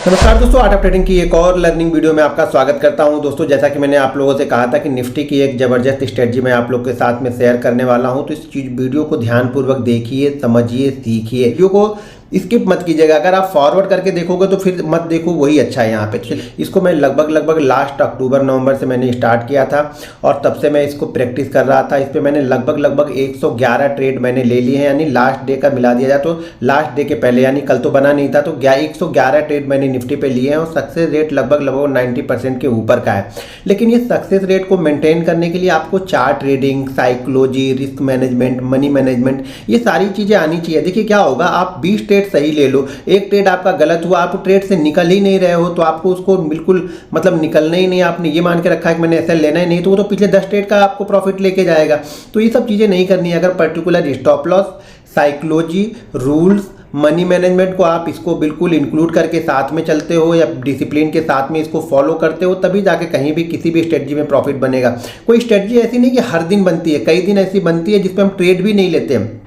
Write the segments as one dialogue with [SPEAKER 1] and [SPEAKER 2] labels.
[SPEAKER 1] नमस्कार दोस्तों, art of trading की एक और लर्निंग वीडियो में आपका स्वागत करता हूं। दोस्तों, जैसा कि मैंने आप लोगों से कहा था कि निफ्टी की एक ज़बरदस्त स्ट्रेटजी मैं आप लोग के साथ में शेयर करने वाला हूं, तो इस वीडियो को ध्यानपूर्वक देखिए, समझिए, सीखिए। वीडियो को स्किप मत कीजिएगा। अगर आप फॉरवर्ड करके देखोगे तो फिर मत देखो, वही अच्छा है यहाँ पे। इसको मैं लगभग लास्ट अक्टूबर नवंबर से मैंने स्टार्ट किया था और तब से मैं इसको प्रैक्टिस कर रहा था। इस पर मैंने लगभग 111 ट्रेड मैंने ले लिए हैं, यानी लास्ट डे का मिला दिया जाए तो लास्ट डे के पहले, यानी कल तो बना नहीं था, तो 111 ट्रेड मैंने निफ्टी पे लिए हैं और सक्सेस रेट लगभग 90% के ऊपर का है। लेकिन ये सक्सेस रेट को मेंटेन करने के लिए आपको chart trading, psychology, risk management, money management, ये सारी चीज़ें आनी चाहिए। देखिए क्या होगा, आप 20 ट्रेड सही ले लो, एक ट्रेड आपका गलत हुआ, आप ट्रेड से निकल ही नहीं रहे हो, तो आपको उसको बिल्कुल मतलब निकलना ही नहीं, आपने ये मान के रखा है कि मैंने ऐसा लेना ही नहीं, तो वो तो पिछले 10 ट्रेड का आपको प्रॉफिट लेके जाएगा। तो ये सब चीज़ें नहीं करनी है। अगर particular stop loss, psychology, rules, money management को आप इसको बिल्कुल इंक्लूड करके साथ में चलते हो या डिसिप्लिन के साथ में इसको फॉलो करते हो, तभी जाके कहीं भी किसी भी स्ट्रेटजी में प्रॉफिट बनेगा। कोई स्ट्रेटजी ऐसी नहीं कि हर दिन बनती है, कई दिन ऐसी बनती है जिसपे हम ट्रेड भी नहीं लेते हैं।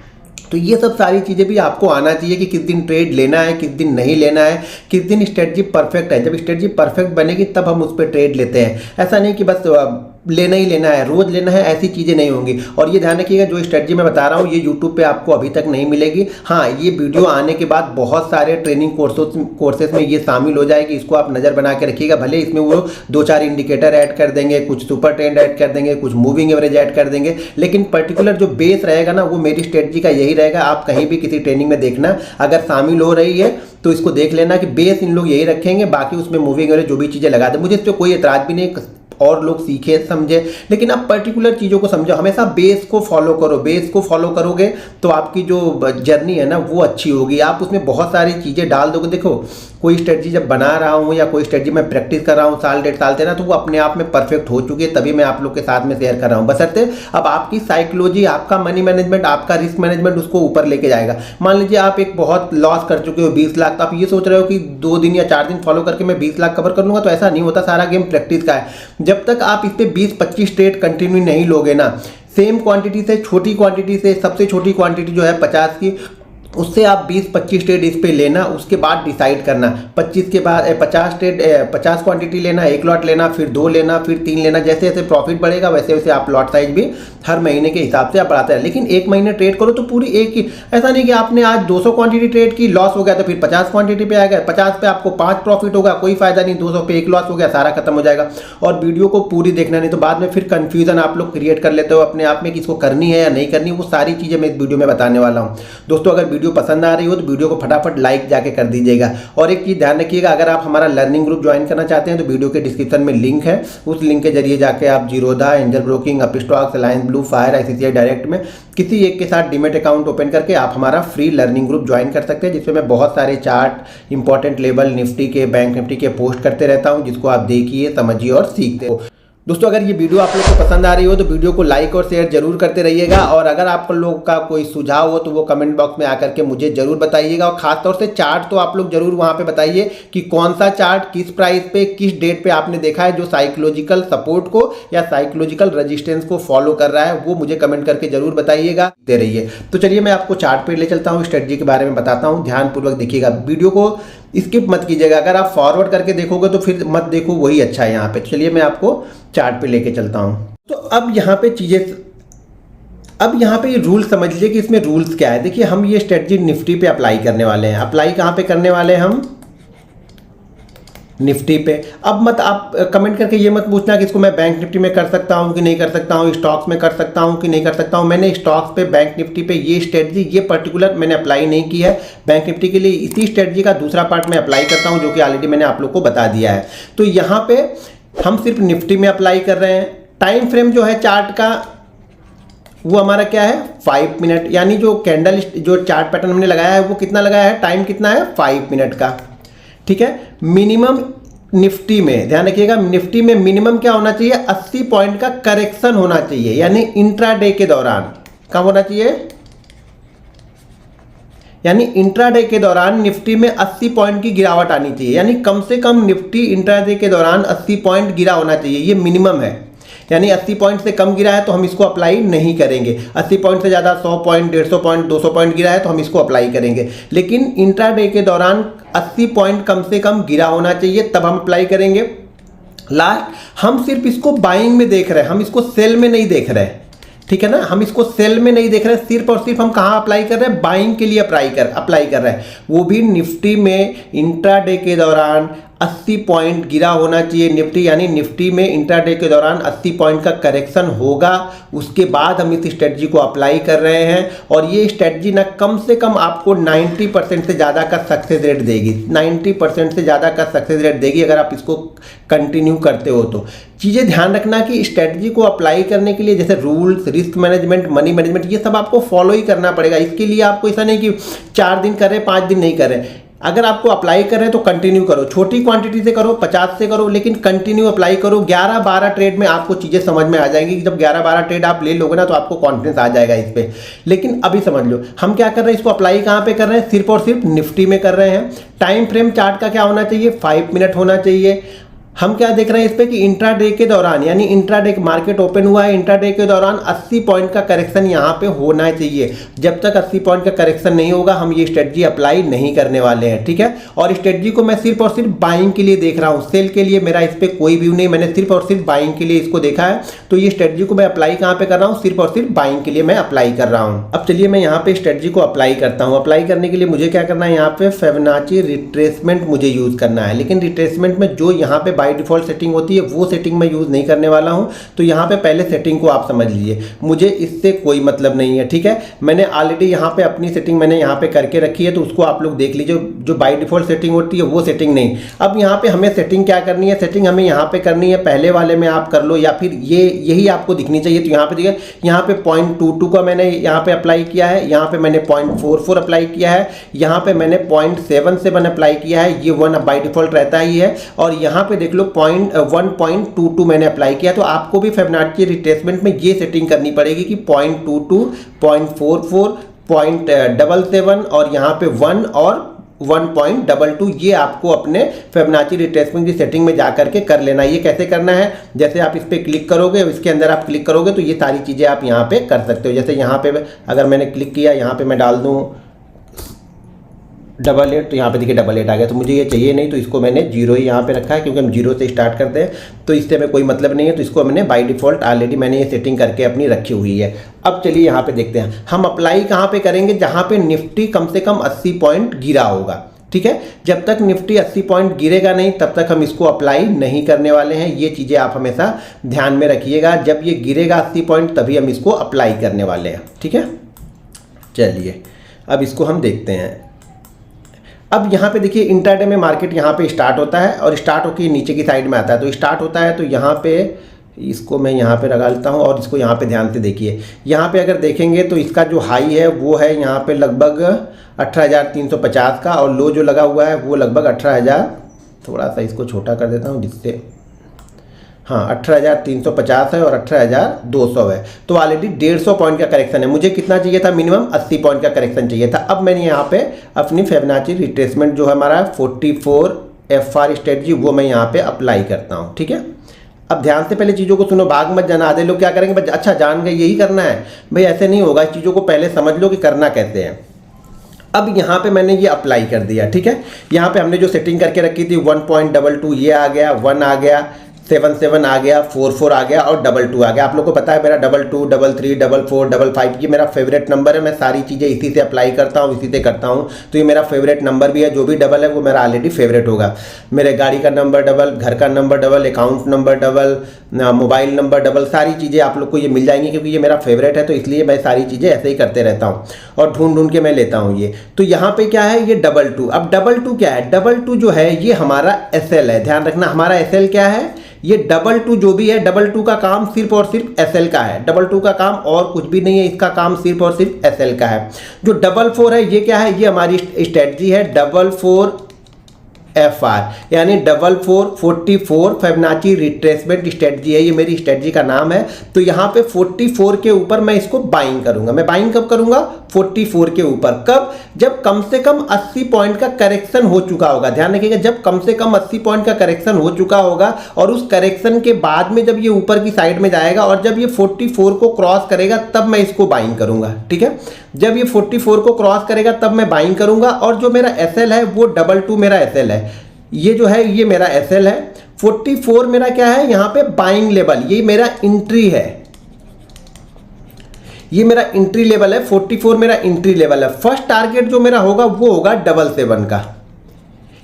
[SPEAKER 1] तो ये सब सारी चीज़ें भी आपको आना चाहिए कि किस दिन ट्रेड लेना है, किस दिन नहीं लेना है, किस दिन स्ट्रेटजी परफेक्ट है। जब स्ट्रेटजी परफेक्ट बनेगी तब हम उस पर ट्रेड लेते हैं। ऐसा नहीं कि बस लेना ही लेना है, रोज लेना है, ऐसी चीज़ें नहीं होंगी। और ये ध्यान रखिएगा, जो स्ट्रेटजी मैं बता रहा हूँ ये यूट्यूब पे आपको अभी तक नहीं मिलेगी। हाँ, ये वीडियो आने के बाद बहुत सारे ट्रेनिंग कोर्सेज में ये शामिल हो जाएगी। इसको आप नज़र बना के रखिएगा। भले इसमें वो 2-4 इंडिकेटर ऐड कर देंगे, कुछ सुपर ट्रेंड ऐड कर देंगे, कुछ मूविंग एवरेज ऐड कर देंगे, लेकिन पर्टिकुलर जो बेस रहेगा ना, वो मेरी स्ट्रेटजी का यही रहेगा। आप कहीं भी किसी ट्रेनिंग में देखना, अगर शामिल हो रही है तो इसको देख लेना कि बेस इन लोग यही रखेंगे, बाकी उसमें मूविंग एवरेज जो भी चीज़ें लगा दे। मुझे इस पर कोई एतराज़ भी नहीं, और लोग सीखे समझे, लेकिन आप पर्टिकुलर चीज़ों को समझो। हमेशा बेस को फॉलो करो। बेस को फॉलो करोगे तो आपकी जो जर्नी है ना वो अच्छी होगी। आप उसमें बहुत सारी चीज़ें डाल दोगे। देखो, कोई स्ट्रेटजी जब बना रहा हूँ या कोई स्ट्रेटजी मैं प्रैक्टिस कर रहा हूँ साल 1.5 साल से ना, तो वो अपने आप में परफेक्ट हो चुकी है, तभी मैं आप लोग के साथ में शेयर कर रहा हूँ। बशर्ते अब आपकी साइकोलॉजी, आपका मनी मैनेजमेंट, आपका रिस्क मैनेजमेंट उसको ऊपर लेके जाएगा। मान लीजिए आप एक बहुत लॉस कर चुके हो 20 लाख, तो आप ये सोच रहे हो कि 2 दिन या 4 दिन फॉलो करके मैं 20 लाख कवर कर लूँगा, तो ऐसा नहीं होता। सारा गेम प्रैक्टिस का है। जब तक आप इस पर 20-25 ट्रेड कंटिन्यू नहीं लोगे ना, सेम क्वांटिटी से, छोटी क्वांटिटी से, सबसे छोटी क्वांटिटी जो है 50 की, उससे आप 20-25 ट्रेड इस पे लेना, उसके बाद डिसाइड करना। 25 के बाद 50 ट्रेड, 50 क्वांटिटी लेना, 1 लॉट लेना, फिर 2 लेना, फिर 3 लेना। जैसे जैसे प्रॉफिट बढ़ेगा वैसे वैसे आप लॉट साइज भी हर महीने के हिसाब से आप बढ़ाते हैं। लेकिन एक महीने ट्रेड करो तो पूरी एक ही, ऐसा नहीं कि आपने आज 200 क्वांटिटी ट्रेड की, लॉस हो गया तो फिर 50 क्वांटिटी पे आ गया, 50 पे आपको 5 प्रॉफिट होगा, कोई फायदा नहीं। 200 पे 1 लॉस हो गया, सारा खत्म हो जाएगा। और वीडियो को पूरी देखना, नहीं तो बाद में फिर कंफ्यूजन आप लोग क्रिएट कर लेते हो अपने आप में कि इसको करनी है या नहीं करनी। वो सारी चीज़ें मैं इस वीडियो में बताने वाला हूँ। दोस्तों, अगर वीडियो पसंद आ रही हो तो वीडियो को फटाफट लाइक जाके कर दीजिएगा। और एक चीज़ ध्यान रखिएगा, अगर आप हमारा लर्निंग ग्रुप ज्वाइन करना चाहते हैं तो वीडियो के डिस्क्रिप्शन में लिंक है, उस लिंक के जरिए जाके आप Zerodha, angel broking, Upstox, alliance blue, fire, ICICI direct में किसी एक के साथ डीमेट अकाउंट ओपन करके आप हमारा फ्री लर्निंग ग्रुप ज्वाइन कर सकते हैं, जिसमें मैं बहुत सारे चार्ट, इंपॉर्टेंट लेवल निफ्टी के, बैंक निफ्टी के पोस्ट करते रहता हूँ, जिसको आप देखिए, समझिए और सीखते हो। दोस्तों, अगर ये वीडियो आप लोग को पसंद आ रही हो तो वीडियो को लाइक और शेयर जरूर करते रहिएगा। और अगर आप लोगों का कोई सुझाव हो तो वो कमेंट बॉक्स में आकर के मुझे जरूर बताइएगा। और खासतौर से चार्ट तो आप लोग जरूर वहाँ पे बताइए कि कौन सा चार्ट किस प्राइस पे, किस डेट पे आपने देखा है जो साइकोलॉजिकल सपोर्ट को या साइकोलॉजिकल रेजिस्टेंस को फॉलो कर रहा है, वो मुझे कमेंट करके जरूर बताइएगा, दे रहिए। तो चलिए मैं आपको चार्ट पे ले चलता हूँ, स्ट्रेटजी के बारे में बताता हूँ। ध्यानपूर्वक देखिएगा, वीडियो को स्किप मत कीजिएगा। अगर आप फॉरवर्ड करके देखोगे तो फिर मत देखो, वही अच्छा है यहाँ पे। तो चलिए मैं आपको चार्ट पे लेके चलता हूँ। तो अब यहाँ पे ये रूल समझ लीजिए कि इसमें रूल्स क्या है। देखिए, हम ये स्ट्रेटजी निफ्टी पे अप्लाई करने वाले हैं। अप्लाई कहाँ पे करने वाले हैं हम? निफ्टी पे। अब मत आप कमेंट करके ये मत पूछना कि इसको मैं बैंक निफ्टी में कर सकता हूँ कि नहीं कर सकता हूँ, स्टॉक्स में कर सकता हूँ कि नहीं कर सकता हूँ। मैंने स्टॉक्स पे, बैंक निफ्टी पे ये स्ट्रेटजी, ये पर्टिकुलर मैंने अप्लाई नहीं की है। बैंक निफ्टी के लिए इसी स्ट्रेटजी का दूसरा पार्ट मैं अप्लाई करता हूँ, जो कि ऑलरेडी मैंने आप लोग को बता दिया है। तो यहाँ पे हम सिर्फ निफ्टी में अप्लाई कर रहे हैं। टाइम फ्रेम जो है चार्ट का, वो हमारा क्या है? 5 मिनट। यानी जो कैंडल, जो चार्ट पैटर्न हमने लगाया है वो कितना लगाया है? टाइम कितना है? 5 मिनट का। ठीक है। मिनिमम निफ्टी में ध्यान रखिएगा, निफ्टी में मिनिमम क्या होना चाहिए? 80 पॉइंट का करेक्शन होना चाहिए। यानी इंट्राडे के दौरान कब होना चाहिए? यानी इंट्राडे के दौरान निफ्टी में 80 पॉइंट की गिरावट आनी चाहिए। यानी कम से कम निफ्टी इंट्राडे के दौरान 80 पॉइंट गिरा होना चाहिए, ये मिनिमम है। यानी 80 पॉइंट से कम गिरा है तो हम इसको अप्लाई नहीं करेंगे, 80 पॉइंट से ज़्यादा 100 पॉइंट, 150 पॉइंट, 200 पॉइंट गिरा है तो हम इसको अप्लाई करेंगे। लेकिन इंट्राडे के दौरान 80 पॉइंट कम से कम गिरा होना चाहिए, तब हम अप्लाई करेंगे। लास्ट हम सिर्फ इसको बाइंग में देख रहे हैं, हम इसको सेल में नहीं देख रहे हैं, ठीक है ना, हम इसको सेल में नहीं देख रहे हैं, सिर्फ और सिर्फ हम कहाँ अप्लाई कर रहे हैं, बाइंग के लिए अप्लाई कर रहे हैं, वो भी निफ्टी में इंट्राडे के दौरान 80 पॉइंट गिरा होना चाहिए निफ्टी, यानी निफ्टी में इंट्राडे के दौरान 80 पॉइंट का करेक्शन होगा, उसके बाद हम इस स्ट्रेटजी को अप्लाई कर रहे हैं। और ये स्ट्रेटजी ना कम से कम आपको 90% से ज़्यादा का सक्सेस रेट देगी, 90% से ज़्यादा का सक्सेस रेट देगी अगर आप इसको कंटिन्यू करते हो तो। चीज़ें ध्यान रखना कि स्ट्रेटजी को अप्लाई करने के लिए जैसे rules, risk management, money management, ये सब आपको फॉलो ही करना पड़ेगा। इसके लिए आपको ऐसा नहीं कि 4 दिन करें 5 दिन नहीं करें, अगर आपको अप्लाई कर रहे हैं तो कंटिन्यू करो, छोटी क्वांटिटी से करो, 50 से करो, लेकिन कंटिन्यू अप्लाई करो। 11-12 ट्रेड में आपको चीज़ें समझ में आ जाएंगी, जब 11-12 ट्रेड आप ले लोगे ना तो आपको कॉन्फिडेंस आ जाएगा इस पर। लेकिन अभी समझ लो हम क्या कर रहे हैं, इसको अप्लाई कहाँ पे कर रहे हैं, सिर्फ और सिर्फ निफ्टी में कर रहे हैं। टाइम फ्रेम चार्ट का क्या होना चाहिए, 5 मिनट होना चाहिए। हम क्या देख रहे हैं इस पे कि इंट्राडे के दौरान, यानी इंट्राडे मार्केट ओपन हुआ है, इंट्राडे के दौरान 80 पॉइंट का करेक्शन यहाँ पे होना चाहिए। जब तक 80 पॉइंट का करेक्शन नहीं होगा हम ये स्ट्रेटजी अप्लाई नहीं करने वाले हैं, ठीक है। और स्ट्रेटजी को मैं सिर्फ और सिर्फ बाइंग के लिए देख रहा हूँ, सेल के लिए मेरा इस पर कोई व्यू नहीं, मैंने सिर्फ और सिर्फ बाइंग के लिए इसको देखा है। तो ये स्ट्रेटजी को मैं अप्लाई कहाँ पे कर रहा हूँ, सिर्फ और सिर्फ बाइंग के लिए मैं अप्लाई कर रहा हूँ। अब चलिए मैं यहाँ पे स्ट्रेटजी को अप्लाई करता हूँ। अप्लाई करने के लिए मुझे क्या करना है, यहाँ पे फिबोनाची रिट्रेसमेंट मुझे यूज़ करना है, लेकिन रिट्रेसमेंट में जो यहाँ पे बाई डिफॉल्ट सेटिंग होती है वो सेटिंग मैं यूज़ नहीं करने वाला हूं। तो यहां पे पहले सेटिंग को आप समझ लीजिए, मुझे इससे कोई मतलब नहीं है, ठीक है। मैंने ऑलरेडी यहां पे अपनी सेटिंग मैंने यहां पे करके रखी है, तो उसको आप लोग देख लीजिए। जो बाय डिफॉल्ट सेटिंग होती है वो सेटिंग नहीं। अब यहां पे हमें सेटिंग क्या करनी है, सेटिंग हमें यहां पे करनी है, पहले वाले में आप कर लो या फिर यही आपको दिखनी चाहिए। तो यहां पे देखिए, यहां पे 0.22 का मैंने यहां पे अप्लाई किया है, यहां पे मैंने 0.44 अप्लाई किया है, यहां पे मैंने 0.77 अप्लाई किया है, ये 1 बाय डिफॉल्ट रहता ही है। और यहां पे देख लो 1.22 मैंने अप्लाई किया। तो आपको भी फिबोनाची रिट्रेसमेंट में ये सेटिंग करनी पड़ेगी कि 0.22, 0.44, 0.77 और यहाँ पे 1 और 1.22, ये आपको अपने फिबोनाची रिट्रेसमेंट की सेटिंग में जाकर के कर लेना। ये कैसे करना है, जैसे आप इस पर क्लिक करोगे, इसके अंदर आप क्लिक करोगे तो ये सारी चीज़ें आप यहाँ पे कर सकते हो। जैसे यहाँ पे अगर मैंने क्लिक किया, यहाँ पे मैं डाल दूँ 88, तो यहाँ पे देखिए 88 आ गया। तो मुझे ये चाहिए नहीं, तो इसको मैंने 0 ही यहाँ पे रखा है, क्योंकि हम 0 से स्टार्ट करते हैं तो इससे हमें कोई मतलब नहीं है। तो इसको मैंने बाय डिफ़ॉल्ट ऑलरेडी मैंने ये सेटिंग करके अपनी रखी हुई है। अब चलिए यहाँ पे देखते हैं हम अप्लाई कहाँ पे करेंगे, जहाँ पे निफ्टी कम से कम 80 पॉइंट गिरा होगा, ठीक है। जब तक निफ्टी 80 पॉइंट गिरेगा नहीं तब तक हम इसको अप्लाई नहीं करने वाले हैं। ये चीज़ें आप हमेशा ध्यान में रखिएगा, जब ये गिरेगा 80 पॉइंट तभी हम इसको अप्लाई करने वाले हैं, ठीक है। चलिए अब इसको हम देखते हैं। अब यहाँ पे देखिए इंट्राडे में मार्केट यहाँ पे स्टार्ट होता है और स्टार्ट होकर नीचे की साइड में आता है। तो स्टार्ट होता है तो यहाँ पे इसको मैं यहाँ पे लगा लेता हूँ और इसको यहाँ पे ध्यान से देखिए। यहाँ पे अगर देखेंगे तो इसका जो हाई है वो है यहाँ पे लगभग 18,350 का, और लो जो लगा हुआ है वो लगभग 18,000, थोड़ा सा इसको छोटा कर देता हूँ जिससे, हाँ 18,350 है और 18,200 है। तो ऑलरेडी 150 पॉइंट का करेक्शन है। मुझे कितना चाहिए था, मिनिमम 80 पॉइंट का करेक्शन चाहिए था। अब मैंने यहाँ पे अपनी फिबोनाची रिट्रेसमेंट जो है हमारा 44 FR स्ट्रेटजी, वो मैं यहाँ पे अप्लाई करता हूँ, ठीक है। अब ध्यान से पहले चीज़ों को सुनो, भाग मत जाना। आधे लोग क्या करेंगे, बस अच्छा जान गए यही करना है, भाई ऐसे नहीं होगा। इस चीज़ों को पहले समझ लो कि करना कैसे है। अब यहाँ पे मैंने ये अप्लाई कर दिया, ठीक है। यहाँ पे हमने जो सेटिंग करके रखी थी 1.22 ये आ गया, 1 आ गया, 77 आ गया, 44 आ गया और 22 आ गया। आप लोगों को पता है मेरा 22, 33, 44, 55 ये मेरा फेवरेट नंबर है। मैं सारी चीज़ें इसी से अप्लाई करता हूँ, इसी से करता हूँ। तो ये मेरा फेवरेट नंबर भी है। जो भी डबल है वो मेरा ऑलरेडी फेवरेट होगा। मेरे गाड़ी का नंबर डबल, घर का number double, account number double, mobile number double, सारी चीज़ें आप लोग को ये मिल जाएंगी, क्योंकि ये मेरा फेवरेट है। तो इसलिए मैं सारी चीज़ें ऐसे ही करते रहता हूँ और ढूंढ के मैं लेता हूँ ये। तो यहाँ पे क्या है, ये 22। अब 22 क्या है, 22 जो है ये हमारा SL है। ध्यान रखना, हमारा SL क्या है, ये 22 जो भी है, 22 का काम सिर्फ और सिर्फ SL का है। 22 का काम और कुछ भी नहीं है, इसका काम सिर्फ और सिर्फ SL का है। जो 44 है ये क्या है, ये हमारी स्ट्रेटजी है 44 FR यानी 4444 फिबोनाची रिट्रेसमेंट स्ट्रेटजी है, ये मेरी स्ट्रेटजी का नाम है। तो यहाँ पे 44 के ऊपर मैं इसको बाइंग करूंगा। मैं बाइंग कब करूंगा? 44 के ऊपर। कब? जब कम से कम 80 पॉइंट का करेक्शन हो चुका होगा। ध्यान रखिएगा, जब कम से कम 80 पॉइंट का करेक्शन हो चुका होगा और उस करेक्शन के बाद में जब ये ऊपर की साइड में जाएगा और जब ये 44 को क्रॉस करेगा तब मैं इसको बाइंग करूंगा। ठीक है, जब ये 44 को क्रॉस करेगा तब मैं बाइंग करूंगा। और जो मेरा SL है वो 22 मेरा SL है, ये जो है ये मेरा SL है। 44 मेरा क्या है? यहाँ पे बाइंग लेवल, ये मेरा एंट्री है, ये मेरा एंट्री लेवल है। 44 मेरा एंट्री लेवल है। फर्स्ट टारगेट जो मेरा होगा वो होगा 77 का,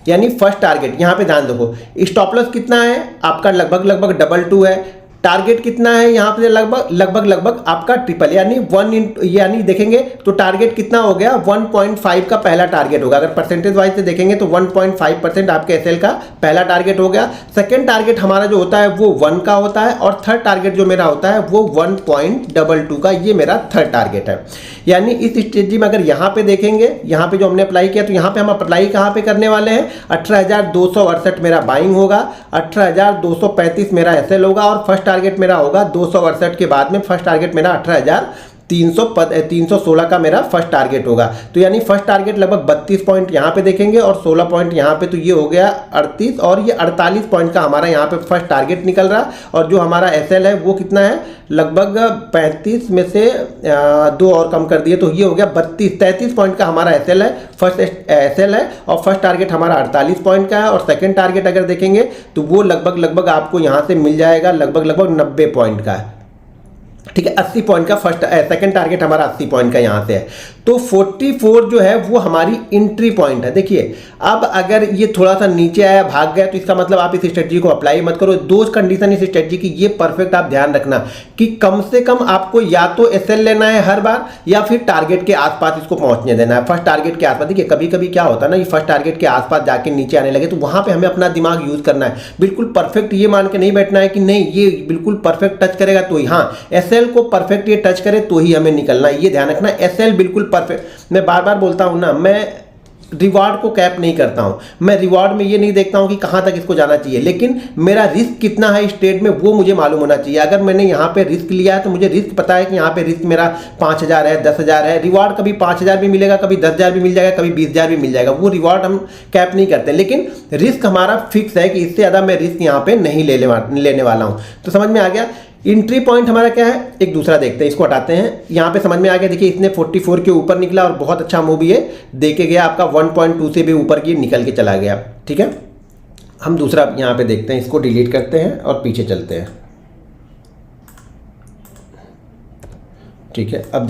[SPEAKER 1] यानी फर्स्ट टारगेट। यहां पे ध्यान देखो, स्टॉप लॉस कितना है आपका? लगभग 22 है। टारगेट कितना है यहाँ पे? लगभग आपका ट्रिपल, यानी 1 यानी देखेंगे तो टारगेट कितना हो गया? 1.5 का पहला टारगेट होगा। अगर परसेंटेज वाइज से देखेंगे तो 1.5% आपके SL का पहला टारगेट हो गया। सेकंड टारगेट हमारा जो होता है वो 1 का होता है और थर्ड टारगेट जो मेरा होता है वो 1.22 का, ये मेरा थर्ड टारगेट है। यानी इस स्ट्रेटजी में अगर यहाँ पे देखेंगे, यहाँ पे जो हमने अप्लाई किया, तो यहाँ पे हम अप्लाई कहाँ पे करने वाले हैं? 18,268 मेरा बाइंग होगा, 18,235 मेरा SL होगा और फर्स्ट टारगेट मेरा होगा 268 के बाद में फर्स्ट टारगेट मेरा 18,316 का मेरा फर्स्ट टारगेट होगा। तो यानी फर्स्ट टारगेट लगभग 32 पॉइंट यहाँ पे देखेंगे और 16 पॉइंट यहाँ पे, तो ये हो गया 38 और ये 48 पॉइंट का हमारा यहाँ पे फर्स्ट टारगेट निकल रहा। और जो हमारा SL है वो कितना है? लगभग 35 में से 2 और कम कर दिए तो ये हो गया 33 पॉइंट का हमारा SL है, फर्स्ट SL है। और फर्स्ट टारगेट हमारा 48 पॉइंट का है और सेकंड टारगेट अगर देखेंगे तो वो लगभग आपको यहाँ से मिल जाएगा लगभग 90 पॉइंट का है। ठीक है, 80 पॉइंट का सेकंड टारगेट हमारा 80 पॉइंट का यहाँ से है। तो 44 जो है वो हमारी एंट्री पॉइंट है। देखिए, अब अगर ये थोड़ा सा नीचे आया, भाग गया, तो इसका मतलब आप इस स्ट्रेटजी को अप्लाई मत करो। दो कंडीशन इस स्ट्रेटजी की, ये परफेक्ट आप ध्यान रखना कि कम से कम आपको या तो SL लेना है हर बार या फिर टारगेट के आसपास इसको पहुंचने देना है। फर्स्ट टारगेट के आसपास, देखिए कभी कभी क्या होता है ना, ये फर्स्ट टारगेट के आसपास जाके नीचे आने लगे तो वहां पर हमें अपना दिमाग यूज करना है। बिल्कुल परफेक्ट ये मान के नहीं बैठना है कि नहीं ये बिल्कुल परफेक्ट टच करेगा तो ही, हाँ SL को परफेक्ट ये टच करे तो ही हमें निकलना है, ये ध्यान रखना। SL बिल्कुल परफेक्ट, मैं बार बार बोलता हूं ना, मैं रिवॉर्ड को कैप नहीं करता हूं। मैं रिवॉर्ड में ये नहीं देखता हूं कि कहां तक इसको जाना चाहिए, लेकिन मेरा रिस्क कितना है इस ट्रेड में वो मुझे मालूम होना चाहिए। अगर मैंने यहां पे रिस्क लिया है तो मुझे रिस्क पता है कि यहां पे रिस्क मेरा 5,000 है, 10,000 है। रिवॉर्ड कभी 5,000 भी मिलेगा, कभी 10,000 भी मिल जाएगा, कभी 20,000 भी मिल जाएगा, वो रिवॉर्ड हम कैप नहीं करते। लेकिन रिस्क हमारा फिक्स है कि इससे ज़्यादा मैं रिस्क यहाँ पे नहीं लेने वाला हूँ। तो समझ में आ गया। एंट्री पॉइंट हमारा क्या है, एक दूसरा देखते हैं, इसको हटाते हैं। यहाँ पे समझ में आ गया। देखिए इसने 44 के ऊपर निकला और बहुत अच्छा मूव ये दे के गया, आपका 1.2 से भी ऊपर की निकल के चला गया। ठीक है, हम दूसरा यहाँ पे देखते हैं, इसको डिलीट करते हैं और पीछे चलते हैं। ठीक है, अब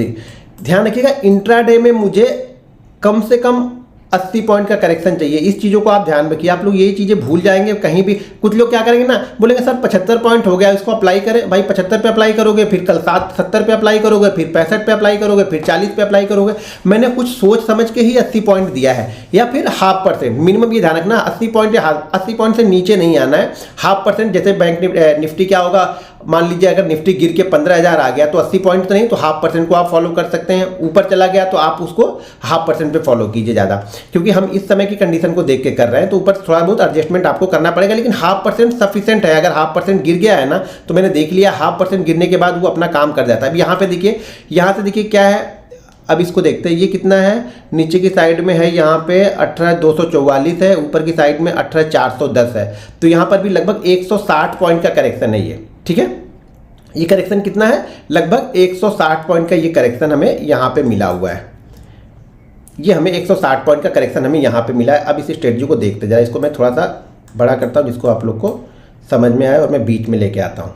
[SPEAKER 1] ध्यान रखिएगा, इंट्राडे में मुझे कम से कम 80 पॉइंट का करेक्शन चाहिए। इस चीज़ों को आप ध्यान रखिए। आप लोग यही चीज़ें भूल जाएंगे कहीं भी। कुछ लोग क्या करेंगे ना, बोलेंगे सर 75 पॉइंट हो गया, इसको अप्लाई करें। भाई 75 पे अप्लाई करोगे, फिर कल 70 पे अप्लाई करोगे, फिर 65 पे अप्लाई करोगे, फिर 40 पे अप्लाई करोगे। मैंने कुछ सोच समझ के ही 80 पॉइंट दिया है, या फिर 0.5% मिनिमम। ये ध्यान रखना, 80 पॉइंट से नीचे नहीं आना है। 0.5%, जैसे बैंक निफ्टी क्या होगा, मान लीजिए अगर निफ्टी गिर के 15,000 आ गया तो 80 पॉइंट तो नहीं, तो 0.5% को आप फॉलो कर सकते हैं। ऊपर चला गया तो आप उसको 0.5% पे फॉलो कीजिए ज़्यादा, क्योंकि हम इस समय की कंडीशन को देख के कर रहे हैं। तो ऊपर थोड़ा बहुत एडजस्टमेंट आपको करना पड़ेगा, लेकिन 0.5% सफिशिएंट है। अगर 0.5% गिर गया है ना, तो मैंने देख लिया 0.5% गिरने के बाद वो अपना काम कर जाता है। अब यहाँ पे देखिए, यहाँ से देखिए क्या है, अब इसको देखते हैं। ये कितना है, नीचे की साइड में है यहाँ पे 18,244 है, ऊपर की साइड में 18,410 है। तो यहाँ पर भी लगभग 160 पॉइंट का करेक्शन है ये। ठीक है, ये करेक्शन कितना है, लगभग 160 पॉइंट का ये करेक्शन हमें यहाँ पे मिला हुआ है। ये हमें 160 पॉइंट का करेक्शन हमें यहाँ पे मिला है। अब इस स्ट्रेटजी को देखते जाए, इसको मैं थोड़ा सा बड़ा करता हूँ जिसको आप लोग को समझ में आए और मैं बीच में लेके आता हूँ।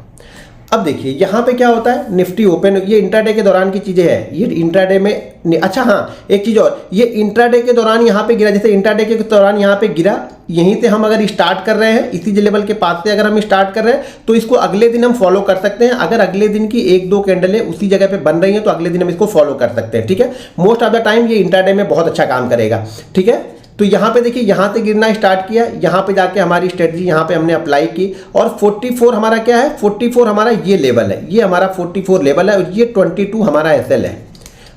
[SPEAKER 1] अब देखिए यहाँ पे क्या होता है, निफ्टी ओपन, ये इंट्राडे के दौरान की चीज़ें हैं। ये इंट्राडे में, अच्छा हाँ एक चीज़ और, ये इंट्राडे के दौरान यहाँ पे गिरा। जैसे इंट्राडे के दौरान यहाँ पे गिरा, यहीं से हम अगर स्टार्ट कर रहे हैं, इसी लेवल के पास से अगर हम स्टार्ट कर रहे हैं तो इसको अगले दिन हम फॉलो कर सकते हैं। अगर अगले दिन की 1-2 कैंडलें उसी जगह पे बन रही हैं तो अगले दिन हम इसको फॉलो कर सकते हैं। ठीक है, मोस्ट ऑफ द टाइम ये इंट्राडे में बहुत अच्छा काम करेगा। ठीक है, तो यहाँ पे देखिए, यहाँ से गिरना स्टार्ट किया, यहाँ पे जाके हमारी स्ट्रेटजी यहाँ पे हमने अप्लाई की और 44 हमारा क्या है, 44 हमारा ये लेवल है, ये हमारा 44 लेवल है और ये 22 हमारा SL है।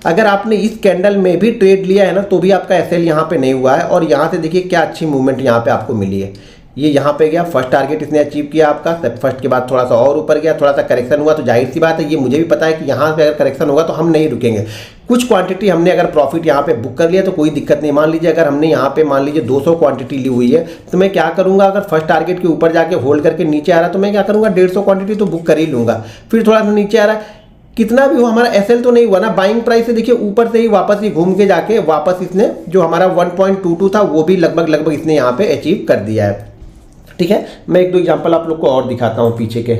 [SPEAKER 1] अगर आपने इस कैंडल में भी ट्रेड लिया है ना तो भी आपका एसएल यहाँ पे नहीं हुआ है। और यहाँ से देखिए क्या अच्छी मूवमेंट यहाँ पे आपको मिली है। ये यहाँ पे गया, फर्स्ट टारगेट इसने अचीव किया आपका, फर्स्ट के बाद थोड़ा सा और ऊपर गया, थोड़ा सा करेक्शन हुआ। तो जाहिर सी बात है, ये मुझे भी पता है कि यहाँ पे अगर करेक्शन होगा तो हम नहीं रुकेंगे। कुछ क्वांटिटी हमने अगर प्रॉफिट यहाँ पे बुक कर लिया तो कोई दिक्कत नहीं। मान लीजिए अगर हमने यहाँ पे मान लीजिए 200 क्वांटिटी ली हुई है तो मैं क्या करूँगा, अगर फर्स्ट टारगेट के ऊपर जाके होल्ड करके नीचे आ रहा तो मैं क्या करूँगा, 150 क्वांटिटी तो बुक कर ही लूँगा। फिर थोड़ा सा नीचे आ रहा है, कितना भी हो हमारा एसएल तो नहीं हुआ ना। बाइंग प्राइस से देखिए ऊपर से ही वापस ही घूम के जाके वापस इसने जो हमारा 1.22 था वो भी लगभग इसने यहाँ पे अचीव कर दिया है। ठीक है, मैं एक दो एग्जांपल आप लोग को और दिखाता हूँ पीछे के।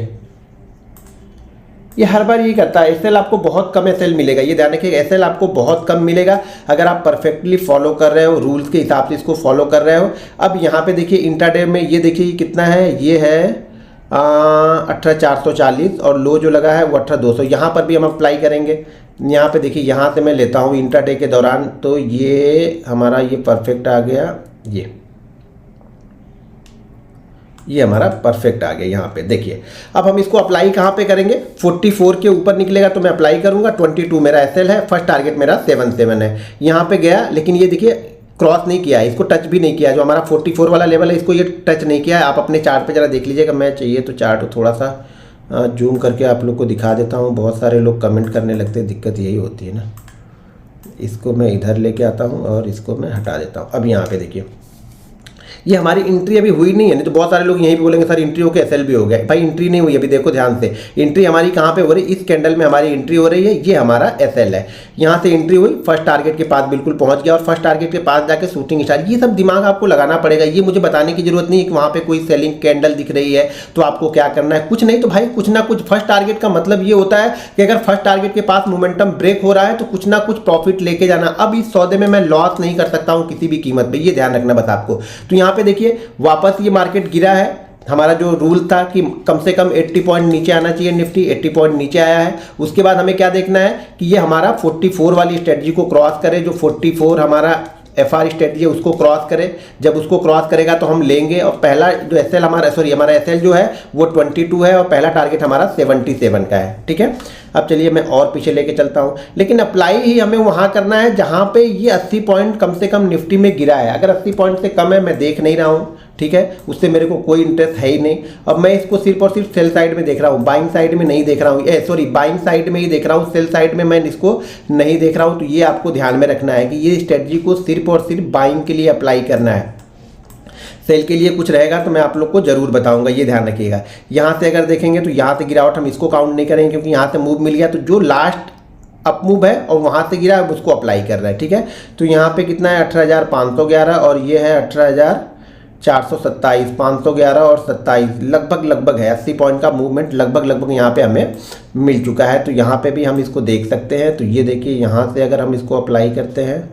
[SPEAKER 1] ये हर बार यही करता है, एसएल आपको बहुत कम एसएल मिलेगा, ये ध्यान रखिएगा, एसएल आपको बहुत कम मिलेगा अगर आप परफेक्टली फॉलो कर रहे हो, रूल्स के हिसाब से इसको फॉलो कर रहे हो। अब यहाँ पे देखिए इंट्राडे में ये देखिए कितना है, ये है 18,440 और लो जो लगा है वो 18,200। यहाँ पर भी हम अप्लाई करेंगे। यहाँ पे देखिए, यहाँ से मैं लेता हूँ इंट्राडे के दौरान, तो ये हमारा ये परफेक्ट आ गया, ये हमारा परफेक्ट आ गया। यहाँ पे देखिए, अब हम इसको अप्लाई कहाँ पे करेंगे, 44 के ऊपर निकलेगा तो मैं अप्लाई करूँगा। 22 मेरा एसएल है, फर्स्ट टारगेट मेरा 77 है। यहाँ पे गया लेकिन ये देखिए क्रॉस नहीं किया है, इसको टच भी नहीं किया। जो हमारा 44 वाला लेवल है इसको ये टच नहीं किया है। आप अपने चार्ट पे जरा देख लीजिएगा। मैं चाहिए तो चार्ट थोड़ा सा जूम करके आप लोग को दिखा देता हूँ। बहुत सारे लोग कमेंट करने लगते हैं, दिक्कत यही होती है ना। इसको मैं इधर लेके आता हूँ और इसको मैं हटा देता हूँ। अब यहाँ पे देखिए, ये हमारी एंट्री अभी हुई नहीं है, नहीं तो बहुत सारे लोग यहीं पे बोलेंगे सर एंट्री होकर एसएल भी हो गया। भाई एंट्री नहीं हुई अभी, देखो ध्यान से, एंट्री हमारी कहाँ पे हो रही है, इस कैंडल में हमारी एंट्री हो रही है, ये हमारा एसएल है। यहाँ से एंट्री हुई, फर्स्ट टारगेट के पास बिल्कुल पहुंच गया और फर्स्ट टारगेट के पास जाके शूटिंग स्टार। ये सब दिमाग आपको लगाना पड़ेगा। ये मुझे बताने की जरूरत नहीं है कि वहाँ पे कोई सेलिंग कैंडल दिख रही है तो आपको क्या करना है, कुछ नहीं। तो भाई कुछ ना कुछ, फर्स्ट टारगेट का मतलब ये होता है कि अगर फर्स्ट टारगेट के पास मोमेंटम ब्रेक हो रहा है तो कुछ ना कुछ प्रॉफिट लेके जाना। अब इस सौदे में मैं लॉस नहीं कर सकता हूँ किसी भी कीमत पे, ये ध्यान रखना बस आपको। तो यहाँ पे देखिए वापस ये मार्केट गिरा है। हमारा जो रूल था कि कम से कम 80 पॉइंट नीचे आना चाहिए निफ्टी, 80 पॉइंट नीचे आया है। उसके बाद हमें क्या देखना है कि ये हमारा 44 वाली स्ट्रेटजी को क्रॉस करे। जो 44 हमारा एफआर स्ट्रेटजी है उसको क्रॉस करे। जब उसको क्रॉस करेगा तो हम लेंगे। और पहला जो एसएल हमारा एसएल जो है वो 22 है और पहला टारगेट हमारा 77 का है। ठीक है, अब चलिए मैं और पीछे लेके चलता हूँ। लेकिन अप्लाई ही हमें वहाँ करना है जहाँ पे ये 80 पॉइंट कम से कम निफ्टी में गिरा है। अगर 80 पॉइंट से कम है मैं देख नहीं रहा हूँ, ठीक है, उससे मेरे को कोई इंटरेस्ट है ही नहीं। अब मैं इसको सिर्फ और सिर्फ सेल साइड में देख रहा हूँ, बाइंग साइड में नहीं देख रहा हूँ। बाइंग साइड में ही देख रहा हूँ, सेल साइड में मैं इसको नहीं देख रहा हूँ। तो ये आपको ध्यान में रखना है कि ये स्ट्रेटजी को सिर्फ और सिर्फ बाइंग के लिए अप्लाई करना है। सेल के लिए कुछ रहेगा तो मैं आप लोग को जरूर बताऊंगा, ये ध्यान रखिएगा। यहाँ से अगर देखेंगे तो यहाँ से गिरावट हम इसको काउंट नहीं करेंगे क्योंकि यहाँ से मूव मिल गया। तो जो लास्ट अप मूव है और वहाँ से गिरा है उसको अप्लाई कर रहा है। ठीक है, तो यहाँ पे कितना है 18,511 और ये है 18,427, 511 और 27 लगभग है। 80 पॉइंट का मूवमेंट लगभग यहाँ पे हमें मिल चुका है। तो यहाँ पे भी हम इसको देख सकते हैं। तो ये देखिए, यहाँ से अगर हम इसको अप्लाई करते हैं,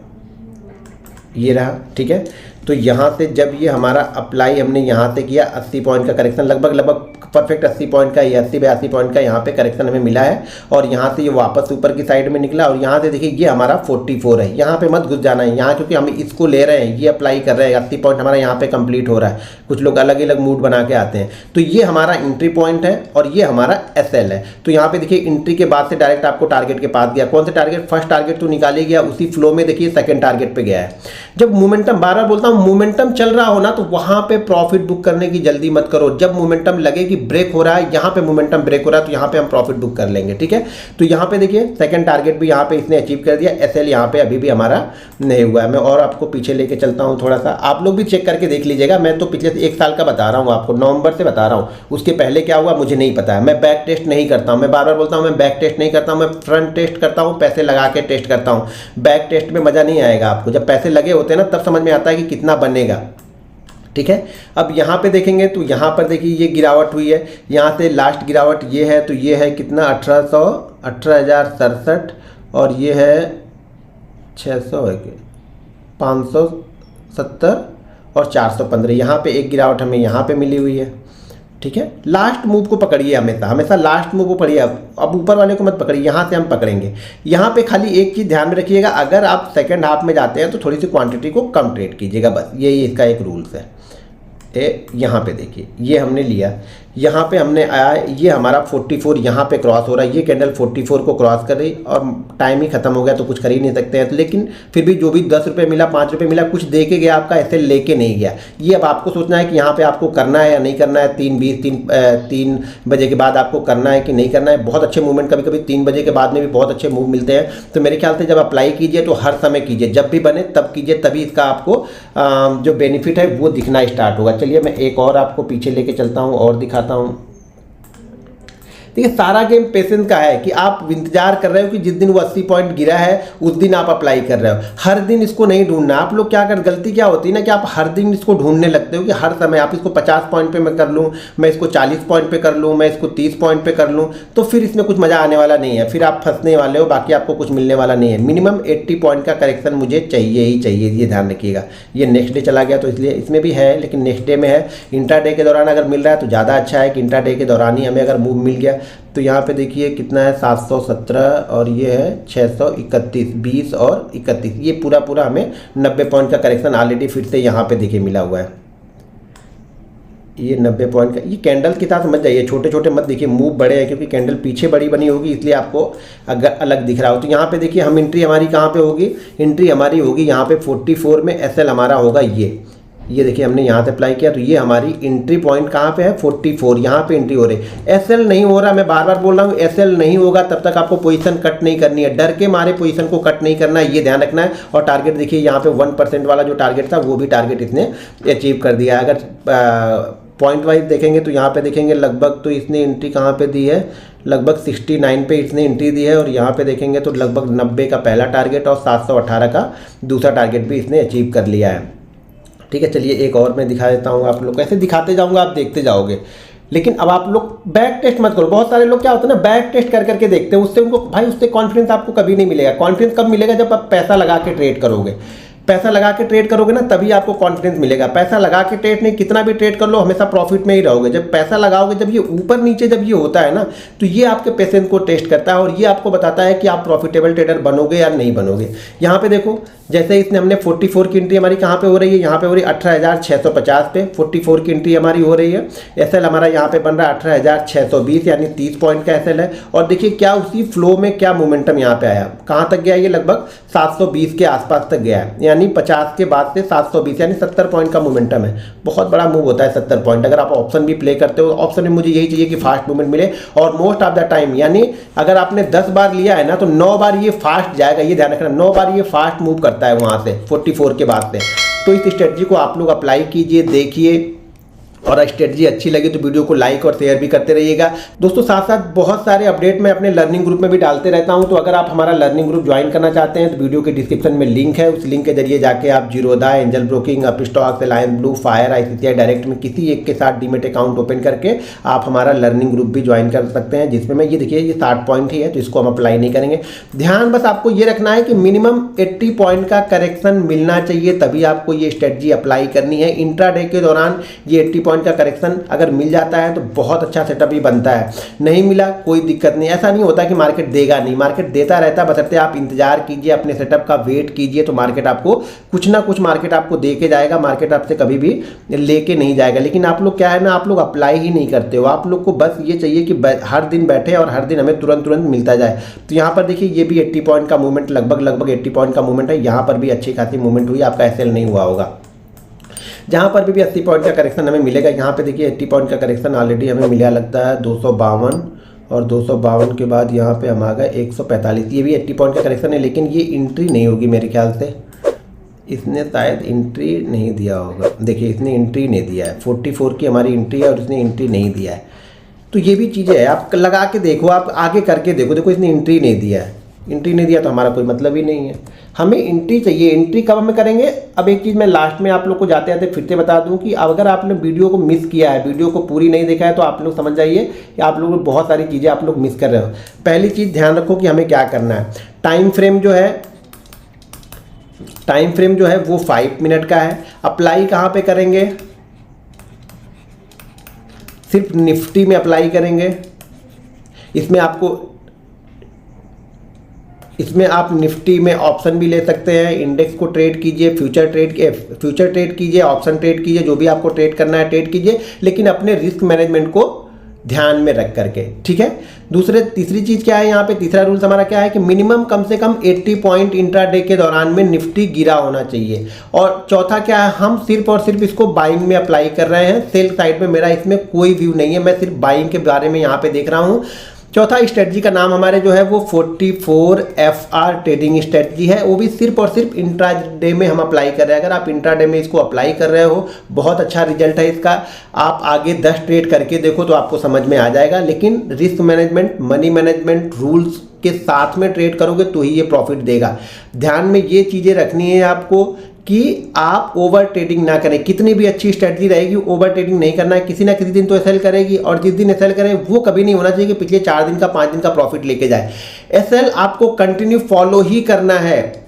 [SPEAKER 1] ये रहा। ठीक है, तो यहाँ से जब ये हमारा अप्लाई हमने यहाँ से किया, 80 पॉइंट का करेक्शन लगभग परफेक्ट 80 पॉइंट का, ये 80-82 पॉइंट का यहाँ पे करेक्शन हमें मिला है। और यहाँ से ये वापस ऊपर की साइड में निकला और यहाँ से देखिए ये हमारा 44 है। यहाँ पे मत घुस जाना है यहाँ, क्योंकि हम इसको ले रहे हैं, ये अप्लाई कर रहे हैं। 80 पॉइंट हमारा यहाँ पे कंप्लीट हो रहा है। कुछ लोग अलग अलग मूड बना के आते हैं। तो ये हमारा एंट्री पॉइंट है और ये हमारा एसएल है। तो यहाँ पे देखिए एंट्री के बाद से डायरेक्ट आपको टारगेट के पास गया। कौन से टारगेट, फर्स्ट टारगेट तो निकाले गया, उसी फ्लो में देखिए सेकंड टारगेट पे गया है। जब मोमेंटम, बार बार बोलता हूँ, मोमेंटम चल रहा हो ना तो वहां पे प्रॉफिट बुक करने की जल्दी मत करो। जब मोमेंटम लगे कि ब्रेक हो रहा है, यहाँ पे मोमेंटम ब्रेक हो रहा है, तो यहाँ पे हम प्रॉफिट बुक कर लेंगे। ठीक है, तो यहाँ पे देखिए सेकंड टारगेट भी यहाँ पे इसने अचीव कर दिया। एसएल यहाँ पे अभी भी हमारा नहीं हुआ है। मैं और आपको पीछे लेके चलता हूँ थोड़ा सा, आप लोग भी चेक करके देख लीजिएगा। मैं तो पिछले 1 साल का बता रहा हूँ आपको, नवंबर से बता रहा हूँ। उसके पहले क्या हुआ मुझे नहीं पता है। मैं बैक टेस्ट नहीं करता हूँ, मैं बार बार बोलता हूँ, मैं बैक टेस्ट नहीं करता हूँ, मैं फ्रंट टेस्ट करता हूँ, पैसे लगा के टेस्ट करता हूँ। बैक टेस्ट में मजा नहीं आएगा आपको। जब पैसे लगे होते हैं ना तब समझ में आता है कि कितना बनेगा। ठीक है, अब यहाँ पे देखेंगे तो यहाँ पर देखिए ये गिरावट हुई है। यहाँ से लास्ट गिरावट ये है, तो ये है कितना 18,067 और ये है 600 है कि 570 और 415। यहाँ पे एक गिरावट हमें यहाँ पे मिली हुई है। ठीक है, लास्ट मूव को पकड़िए, हमेशा लास्ट मूव को पकड़िए। अब ऊपर वाले को मत पकड़िए, यहाँ से हम पकड़ेंगे। यहाँ पे खाली एक चीज़ ध्यान में रखिएगा, अगर आप सेकंड हाफ में जाते हैं तो थोड़ी सी क्वांटिटी को कम ट्रेड कीजिएगा, बस यही इसका एक रूल्स है। यहाँ पे देखिए ये हमने लिया, यहाँ पे हमने आया, ये हमारा 44 यहाँ पे क्रॉस हो रहा है, ये कैंडल 44 को क्रॉस कर रही और टाइम ही खत्म हो गया तो कुछ कर ही नहीं सकते हैं। तो लेकिन फिर भी जो भी 10 रुपये मिला, 5 रुपये मिला, कुछ दे के गया आपका, ऐसे लेके नहीं गया। ये अब आपको सोचना है कि यहाँ पे आपको करना है या नहीं करना है। 3 बजे के बाद आपको करना है कि नहीं करना है। बहुत अच्छे मूवमेंट, कभी कभी 3 बजे के बाद में भी बहुत अच्छे मूव मिलते हैं। तो मेरे ख्याल से जब अप्लाई कीजिए तो हर समय कीजिए, जब भी बने तब कीजिए, तभी इसका आपको जो बेनिफिट है वो दिखना स्टार्ट होगा। चलिए मैं एक और आपको पीछे लेके चलता हूँ और दिखाता हूँ। देखिए सारा गेम पेशेंस का है कि आप इंतजार कर रहे हो कि जिस दिन वो 80 पॉइंट गिरा है उस दिन आप अप्लाई कर रहे हो। हर दिन इसको नहीं ढूंढना। आप लोग क्या कर, गलती क्या होती है ना कि आप हर दिन इसको ढूंढने लगते हो कि हर समय आप इसको 50 पॉइंट पे मैं कर लूँ, मैं इसको 40 पॉइंट पे कर लूँ, मैं इसको 30 पॉइंट पे कर लूँ, तो फिर इसमें कुछ मज़ा आने वाला नहीं है। फिर आप फंसने वाले हो, बाकी आपको कुछ मिलने वाला नहीं है। मिनिमम 80 पॉइंट का करेक्शन मुझे चाहिए ही चाहिए, ये ध्यान रखिएगा। ये नेक्स्ट डे चला गया तो इसलिए इसमें भी है, लेकिन नेक्स्ट डे में है। इंट्रा डे के दौरान अगर मिल रहा है तो ज़्यादा अच्छा है कि इंट्रा डे के दौरान ही हमें अगर मूव मिल गया। तो यहाँ पे देखिए कितना है 717 और ये है 631, 20 और 31, ये पूरा हमें 90 पॉइंट का करेक्शन ऑलरेडी फिर से यहाँ पे देखिए मिला हुआ है। ये 90 पॉइंट का, ये कैंडल के साथ समझ जाइए, छोटे छोटे मत देखिए, मूव बड़े हैं क्योंकि कैंडल पीछे बड़ी बनी होगी इसलिए आपको अगर अलग दिख रहा हो। तो यहाँ पे देखिए हम एंट्री हमारी कहाँ पे होगी, एंट्री हमारी होगी यहाँ पे 44 में। एसएल हमारा होगा ये देखिए हमने यहाँ से अप्लाई किया तो ये हमारी एंट्री पॉइंट कहाँ पे है 44, यहाँ पे एंट्री हो रही है। एसएल नहीं हो रहा, मैं बार बार बोल रहा हूँ एसएल नहीं होगा तब तक आपको पोजीशन कट नहीं करनी है। डर के मारे पोजीशन को कट नहीं करना है, ये ध्यान रखना है। और टारगेट देखिए यहाँ पे 1% वाला जो टारगेट था वो भी टारगेट इसने अचीव कर दिया। अगर पॉइंट वाइज देखेंगे तो यहाँ पे देखेंगे लगभग, तो इसने एंट्री कहाँ पे दी है, लगभग 69 पे इसने एंट्री दी है। और यहाँ पे देखेंगे तो लगभग 90 का पहला टारगेट और 718 का दूसरा टारगेट भी इसने अचीव कर लिया है। ठीक है, चलिए एक और मैं दिखा देता हूँ आप लोग, ऐसे दिखाते जाऊँगा आप देखते जाओगे। लेकिन अब आप लोग बैक टेस्ट मत करो। बहुत सारे लोग क्या होता है ना, बैक टेस्ट कर करके देखते हैं, उससे उनको भाई उससे कॉन्फिडेंस आपको कभी नहीं मिलेगा। कॉन्फिडेंस कब मिलेगा, जब आप पैसा लगा के ट्रेड करोगे। पैसा लगा के ट्रेड करोगे ना तभी आपको कॉन्फिडेंस मिलेगा। पैसा लगा के ट्रेड नहीं, कितना भी ट्रेड कर लो हमेशा प्रॉफिट में ही रहोगे। जब पैसा लगाओगे, जब ये ऊपर नीचे जब ये होता है ना, तो ये आपके पेशेंस को टेस्ट करता है और ये आपको बताता है कि आप प्रॉफिटेबल ट्रेडर बनोगे या नहीं बनोगे। यहाँ पे देखो जैसे इसने हमने 44 की एंट्री हमारी कहाँ पे हो रही है, यहाँ पे हो रही है 18,650 पे 44 की एंट्री हमारी हो रही है। एसएल हमारा यहाँ पे बन रहा है 18,620 यानी 30 पॉइंट का एसएल है। और देखिए क्या उसी फ्लो में क्या मोमेंटम यहाँ पे आया, कहाँ तक गया, ये लगभग 720 के आसपास तक गया है, यानी 50 के बाद से 720 यानी 70 पॉइंट का मोमेंटम है। बहुत बड़ा मूव होता है 70 पॉइंट। अगर आप ऑप्शन भी प्ले करते हो, ऑप्शन में मुझे यही चाहिए कि फास्ट मूवमेंट मिले और मोस्ट ऑफ द टाइम, यानी अगर आपने 10 बार लिया है ना तो 9 बार ये फास्ट जाएगा, ये ध्यान रखना। 9 बार ये फास्ट मूव करता है वहाँ से 44 के बाद से। तो इस स्ट्रेटजी को आप लोग अप्लाई कीजिए, देखिए, और स्ट्रेटजी अच्छी लगी तो वीडियो को लाइक और शेयर भी करते रहिएगा। दोस्तों साथ साथ बहुत सारे अपडेट मैं अपने लर्निंग ग्रुप में भी डालते रहता हूं, तो अगर आप हमारा लर्निंग ग्रुप ज्वाइन करना चाहते हैं तो वीडियो के डिस्क्रिप्शन में लिंक है, उस लिंक के जरिए जाके आप Zerodha, angel broking, Upstox, alliance blue, fire, ICICI direct में किसी एक के साथ डीमेट अकाउंट ओपन करके आप हमारा लर्निंग ग्रुप भी ज्वाइन कर सकते हैं, जिसमें मैं ये देखिए ये 60 पॉइंट ही है तो इसको हम अप्लाई नहीं करेंगे। ध्यान बस आपको ये रखना है कि मिनिमम 80 पॉइंट का करेक्शन मिलना चाहिए तभी आपको ये स्ट्रेटजी अप्लाई करनी है। इंट्राडे के दौरान ये 80 पॉइंट का करेक्शन अगर मिल जाता है तो बहुत अच्छा सेटअप ही बनता है। नहीं मिला कोई दिक्कत नहीं, ऐसा नहीं होता कि मार्केट देगा नहीं, मार्केट देता रहता है, बशर्ते आप इंतजार कीजिए, अपने सेटअप का वेट कीजिए तो मार्केट आपको कुछ ना कुछ मार्केट आपको दे के जाएगा। मार्केट आपसे कभी भी लेके नहीं जाएगा। लेकिन आप लोग क्या है ना, आप लोग अप्लाई ही नहीं करते हो। आप लोग को बस ये चाहिए कि हर दिन बैठे और हर दिन हमें तुरंत मिलता जाए। तो यहाँ पर देखिए ये भी 80 पॉइंट का मूवमेंट, लगभग 80 पॉइंट का मूवमेंट है। यहाँ पर भी अच्छी खासी मूवमेंट हुई, आपका एसएल नहीं हुआ होगा। जहाँ पर भी 80 पॉइंट का करेक्शन हमें मिलेगा, यहाँ पे देखिए 80 पॉइंट का करेक्शन ऑलरेडी हमें मिला लगता है 252 और 252 के बाद यहाँ पे हम आ गए 145। ये भी 80 पॉइंट का करेक्शन है, लेकिन ये एंट्री नहीं होगी मेरे ख्याल से, इसने शायद एंट्री नहीं दिया होगा। देखिए इसने एंट्री नहीं दिया है, 44 की हमारी एंट्री है और इसने एंट्री नहीं दिया है। तो ये भी चीज़ें है, आप लगा के देखो, आप आगे करके देखो इसने एंट्री नहीं दिया है। एंट्री नहीं दिया तो हमारा कोई मतलब ही नहीं है, हमें एंट्री चाहिए। एंट्री कब हमें करेंगे, अब एक चीज़ मैं लास्ट में आप लोग को जाते जाते फिर से बता दूं कि अगर आपने वीडियो को मिस किया है, वीडियो को पूरी नहीं देखा है, तो आप लोग समझ जाइए कि आप लोग बहुत सारी चीज़ें आप लोग मिस कर रहे हो। पहली चीज़ ध्यान रखो कि हमें क्या करना है। टाइम फ्रेम जो है वो 5 मिनट का है। अप्लाई कहाँ पे करेंगे, सिर्फ निफ्टी में अप्लाई करेंगे। इसमें आपको इसमें आप निफ्टी में ऑप्शन भी ले सकते हैं, इंडेक्स को ट्रेड कीजिए, फ्यूचर ट्रेड कीजिए, ऑप्शन ट्रेड कीजिए, जो भी आपको ट्रेड करना है ट्रेड कीजिए, लेकिन अपने रिस्क मैनेजमेंट को ध्यान में रख करके, ठीक है। तीसरी चीज़ क्या है यहाँ पे, तीसरा रूल्स हमारा क्या है कि मिनिमम कम से कम 80 पॉइंट इंट्राडे के दौरान में निफ्टी गिरा होना चाहिए। और चौथा क्या है, हम सिर्फ और सिर्फ इसको बाइंग में अप्लाई कर रहे हैं, सेल साइड में मेरा इसमें कोई व्यू नहीं है, मैं सिर्फ बाइंग के बारे में यहाँ पे देख रहा हूँ। चौथा स्ट्रेटजी का नाम हमारे जो है वो 44FR ट्रेडिंग स्ट्रेटजी है, वो भी सिर्फ और सिर्फ इंट्राडे में हम अप्लाई कर रहे हैं। अगर आप इंट्राडे में इसको अप्लाई कर रहे हो, बहुत अच्छा रिजल्ट है इसका, आप आगे 10 ट्रेड करके देखो तो आपको समझ में आ जाएगा। लेकिन risk management, money management rules के साथ में ट्रेड करोगे तो ही ये प्रॉफिट देगा। ध्यान में ये चीज़ें रखनी है आपको कि आप ओवर ट्रेडिंग ना करें। कितनी भी अच्छी स्ट्रेटजी रहेगी, ओवर ट्रेडिंग नहीं करना है। किसी ना किसी दिन तो एसएल करेगी, और जिस दिन एसएल करे वो कभी नहीं होना चाहिए कि पिछले 4 दिन का 5 दिन का प्रॉफिट लेके जाए। एसएल आपको कंटिन्यू फॉलो ही करना है,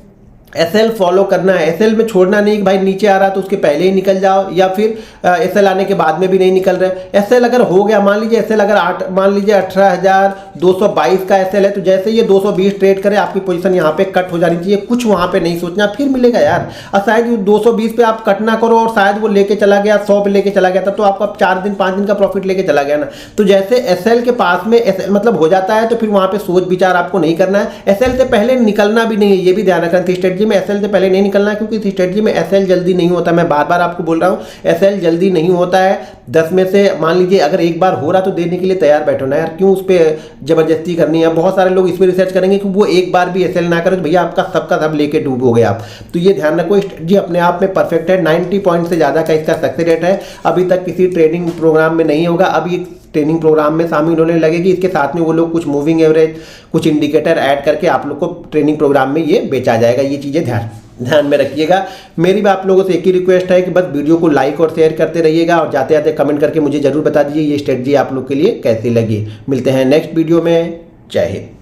[SPEAKER 1] एसएल फॉलो करना है। एसएल में छोड़ना नहीं कि भाई नीचे आ रहा तो उसके पहले ही निकल जाओ, या फिर एसएल आने के बाद में भी नहीं निकल रहे। एसएल अगर हो गया, मान लीजिए एसएल अगर 18,222 का एसएल है, तो जैसे ये 220 ट्रेड करे आपकी पोजीशन यहाँ पे कट हो जानी चाहिए। कुछ वहाँ पे नहीं सोचना, फिर मिलेगा यार। और शायद 220 पे आप कट ना करो और शायद वो लेके चला गया 100 पे लेके चला गया, तब तो आपका 4 दिन 5 दिन का प्रॉफिट लेके चला गया ना। तो जैसे एसएल के पास में एसएल मतलब हो जाता है, तो फिर वहाँ पे सोच विचार आपको नहीं करना है। एसएल से पहले निकलना भी नहीं है, ये भी ध्यान रखना। स्ट्रेटजी में एसएल से पहले नहीं निकलना है, क्योंकि स्ट्रेटजी में एसएल जल्दी नहीं होता। मैं बार बार आपको बोल रहा हूँ, एसएल जल्दी नहीं होता है। 10 में से मान लीजिए अगर एक बार हो रहा तो देने के लिए तैयार बैठो ना यार, क्यों उस पर जबरदस्ती करनी है। बहुत सारे लोग इस पर रिसर्च करेंगे कि वो एक बार भी एसएल ना करो तो भैया आपका सबका सब लेके डूबोगे आप। तो ये ध्यान रखो, स्ट्रेटजी अपने आप में परफेक्ट है। 90 पॉइंट से ज़्यादा का इसका सक्सेस रेट है। अभी तक किसी ट्रेडिंग प्रोग्राम में नहीं होगा, अभी ट्रेनिंग प्रोग्राम में शामिल होने लगेगी। इसके साथ में वो लोग कुछ मूविंग एवरेज, कुछ इंडिकेटर ऐड करके आप लोग को ट्रेनिंग प्रोग्राम में ये बेचा जाएगा। ये चीज़ें ध्यान में रखिएगा। मेरी भी आप लोगों से एक ही रिक्वेस्ट है कि बस वीडियो को लाइक और शेयर करते रहिएगा, और जाते जाते कमेंट करके मुझे जरूर बता दीजिए ये स्ट्रेटजी आप लोग के लिए कैसी लगी। मिलते हैं नेक्स्ट वीडियो में। जय हिंद।